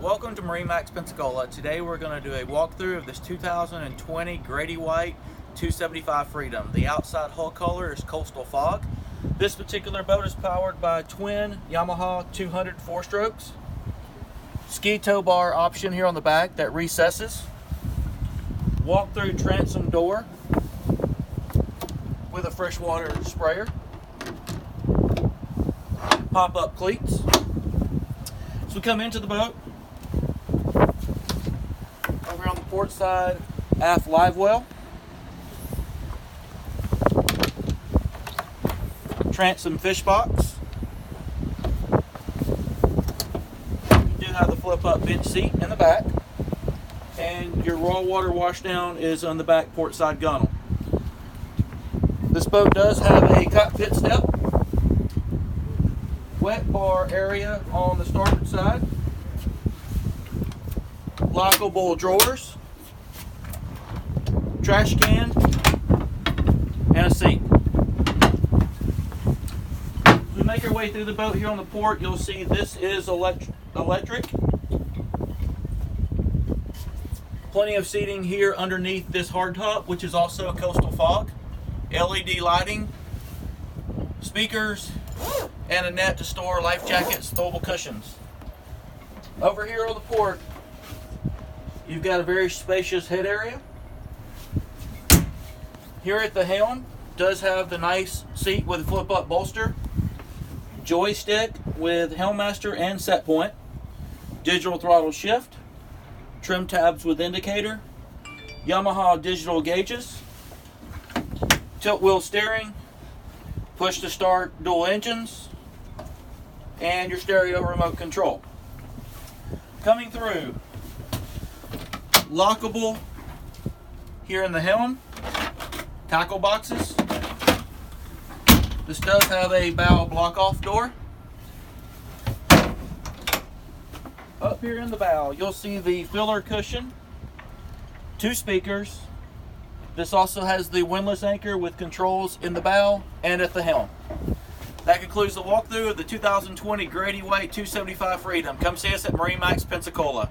Welcome to MarineMax Pensacola. Today we're going to do a walkthrough of this 2020 Grady-White 275 Freedom. The outside hull color is Coastal Fog. This particular boat is powered by twin Yamaha 200 4-strokes. Ski tow bar option here on the back that recesses. Walk-through transom door with a freshwater sprayer. Pop-up cleats. So we come into the boat. Over on the port side, aft live well. Transom fish box. You do have the flip up bench seat in the back. And your raw water washdown is on the back port side gunnel. This boat does have a cockpit step. Wet bar area on the starboard side. Lockable drawers, trash can, and a seat. As we make our way through the boat here on the port, you'll see this is electric. Plenty of seating here underneath this hardtop, which is also a Coastal Fog. LED lighting, speakers, and a net to store life jackets, throwable cushions. Over here on the port, you've got a very spacious head area. Here at the helm, does have the nice seat with a flip-up bolster, joystick with Helmmaster and set point, digital throttle shift, trim tabs with indicator, Yamaha digital gauges, tilt wheel steering, push to start dual engines, and your stereo remote control. Coming through, lockable here in the helm, tackle boxes. This does have a bow block-off door. Up here in the bow, you'll see the filler cushion, 2 speakers. This also has the windlass anchor with controls in the bow and at the helm. That concludes the walkthrough of the 2020 Grady-White 275 Freedom. Come see us at MarineMax Pensacola.